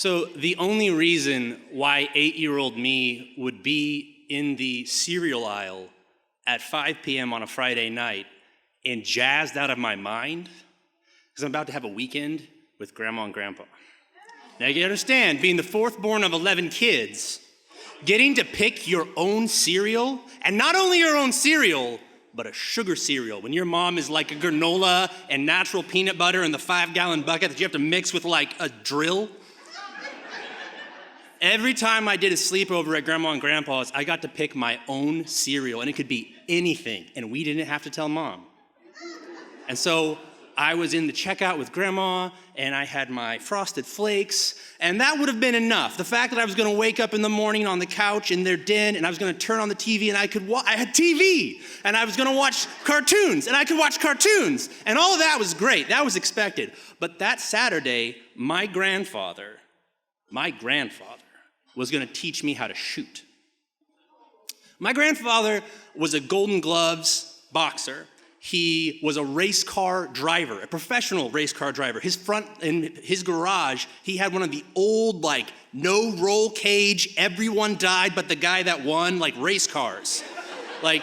So the only reason why 8-year-old me would be in the cereal aisle at 5 p.m. on a Friday night and jazzed out of my mind, because I'm about to have a weekend with Grandma and Grandpa. Now you understand, being the fourth born of 11 kids, getting to pick your own cereal, and not only your own cereal, but a sugar cereal. When your mom is like a granola and natural peanut butter in the 5-gallon bucket that you have to mix with like a drill. Every time I did a sleepover at Grandma and Grandpa's, I got to pick my own cereal, and it could be anything, and we didn't have to tell Mom. And so I was in the checkout with Grandma, and I had my Frosted Flakes, and that would have been enough. The fact that I was gonna wake up in the morning on the couch in their den, and I was gonna turn on the TV, and I had TV, and I was gonna watch cartoons, and I could watch cartoons, and all of that was great. That was expected. But that Saturday, my grandfather was gonna teach me how to shoot. My grandfather was a Golden Gloves boxer. He was a race car driver, a professional race car driver. In his garage, he had one of the old, like, no roll cage, everyone died but the guy that won, like, race cars. Like,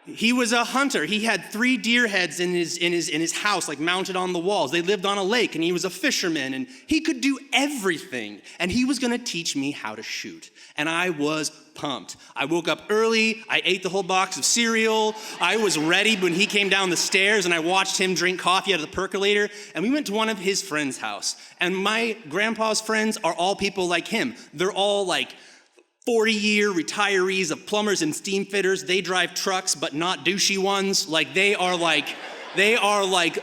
he was a hunter. He had 3 deer heads in his house, like mounted on the walls. They lived on a lake, and he was a fisherman, and he could do everything. And he was gonna teach me how to shoot. And I was pumped. I woke up early, I ate the whole box of cereal, I was ready when he came down the stairs, and I watched him drink coffee out of the percolator, and we went to one of his friends' house. And my grandpa's friends are all people like him. They're all like 40-year retirees of plumbers and steam fitters. They drive trucks, but not douchey ones. Like they are like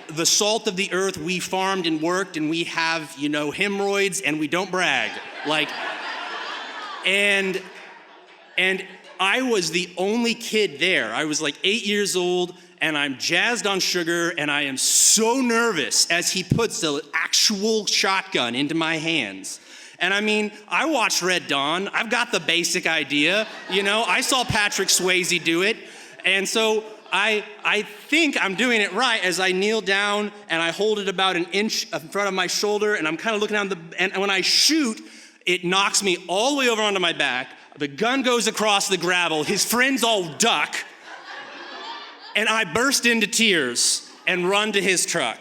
the salt of the earth. We farmed and worked, and we have, hemorrhoids, and we don't brag. Like, and I was the only kid there. I was like 8 years old, and I'm jazzed on sugar, and I am so nervous as he puts the actual shotgun into my hands. And I mean, I watched Red Dawn. I've got the basic idea. I saw Patrick Swayze do it. And so I think I'm doing it right as I kneel down and I hold it about an inch in front of my shoulder, and I'm kind of looking down and when I shoot, it knocks me all the way over onto my back. The gun goes across the gravel. His friends all duck. And I burst into tears and run to his truck.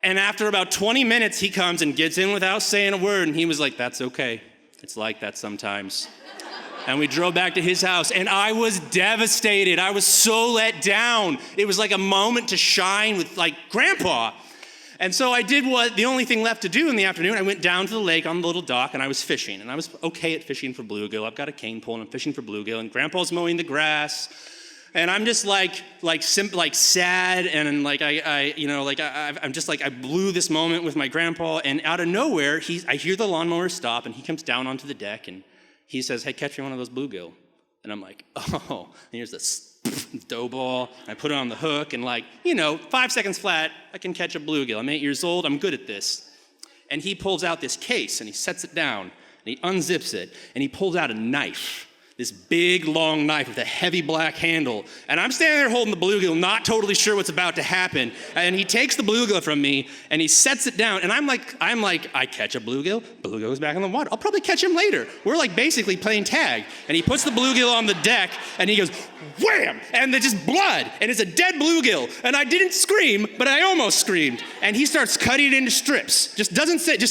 And after about 20 minutes, he comes and gets in without saying a word. And he was like, "That's okay. It's like that sometimes." And we drove back to his house, and I was devastated. I was so let down. It was like a moment to shine with like Grandpa. And so I did what the only thing left to do in the afternoon. I went down to the lake on the little dock, and I was fishing. And I was okay at fishing for bluegill. I've got a cane pole, and I'm fishing for bluegill. And Grandpa's mowing the grass. And I'm just sad, and like I'm just like I blew this moment with my grandpa, and out of nowhere I hear the lawnmower stop, and he comes down onto the deck, and he says, "Hey, catch me one of those bluegill." And I'm like, "Oh!" And here's this dough ball. I put it on the hook, and 5 seconds flat, I can catch a bluegill. I'm 8 years old. I'm good at this. And he pulls out this case, and he sets it down, and he unzips it, and he pulls out a knife. This big, long knife with a heavy black handle. And I'm standing there holding the bluegill, not totally sure what's about to happen. And he takes the bluegill from me, and he sets it down. And I'm like, I catch a bluegill goes back in the water. I'll probably catch him later. We're like basically playing tag. And he puts the bluegill on the deck, and he goes, wham! And there's just blood, and it's a dead bluegill. And I didn't scream, but I almost screamed. And he starts cutting it into strips. Just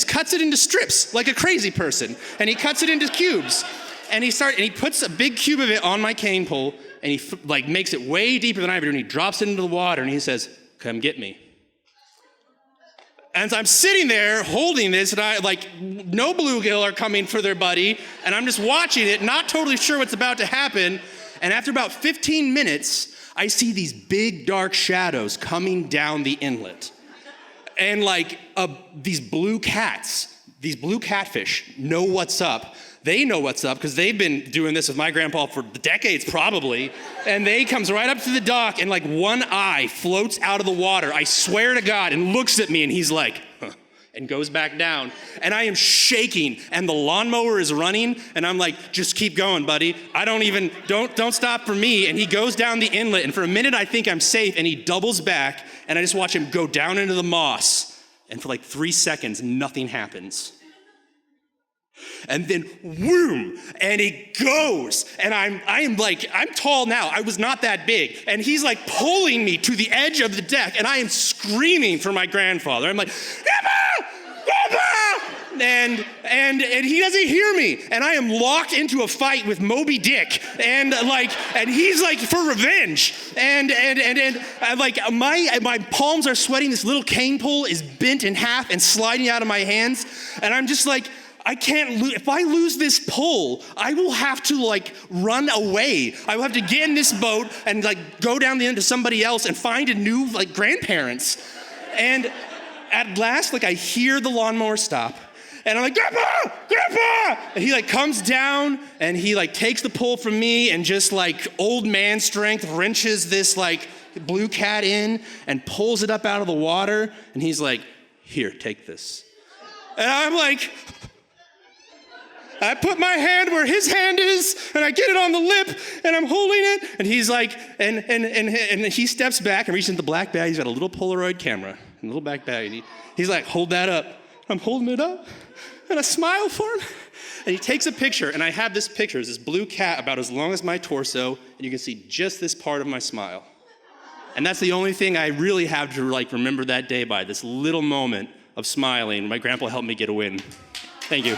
cuts it into strips like a crazy person. And he cuts it into cubes. And he puts a big cube of it on my cane pole, and he makes it way deeper than I ever do, and he drops it into the water, and he says, "Come get me." And so I'm sitting there holding this, and no bluegill are coming for their buddy, and I'm just watching it, not totally sure what's about to happen. And after about 15 minutes, I see these big dark shadows coming down the inlet. And these blue catfish know what's up. They know what's up because they've been doing this with my grandpa for decades probably. And they comes right up to the dock, and one eye floats out of the water, I swear to God, and looks at me, and he's like, huh, and goes back down. And I am shaking, and the lawnmower is running, and I'm like, "Just keep going, buddy. Don't stop for me." And he goes down the inlet, and for a minute I think I'm safe, and he doubles back, and I just watch him go down into the moss And for like 3 seconds, nothing happens. And then, whoom, and it goes. And I'm tall now. I was not that big. And he's like pulling me to the edge of the deck, and I am screaming for my grandfather. I'm like, Grandpa! Grandpa! And he doesn't hear me. And I am locked into a fight with Moby Dick. And he's like for revenge. And like my palms are sweating. This little cane pole is bent in half and sliding out of my hands. And I'm just like, I can't lose. If I lose this pole, I will have to like run away. I will have to get in this boat and like go down the end to somebody else and find a new like grandparents. And at last, like I hear the lawnmower stop, and I'm like, Grandpa, Grandpa! And he like comes down and he like takes the pole from me and just like old man strength wrenches this like blue cat in and pulls it up out of the water. And he's like, here, take this. And I'm like, I put my hand where his hand is, and I get it on the lip, and I'm holding it, and he's like, and he steps back and reaches into the black bag. He's got a little Polaroid camera, a little back bag, and he's like, hold that up. I'm holding it up, and I smile for him, and he takes a picture, and I have this picture. It's this blue cat about as long as my torso, and you can see just this part of my smile. And that's the only thing I really have to like remember that day by, this little moment of smiling. My grandpa helped me get a win. Thank you.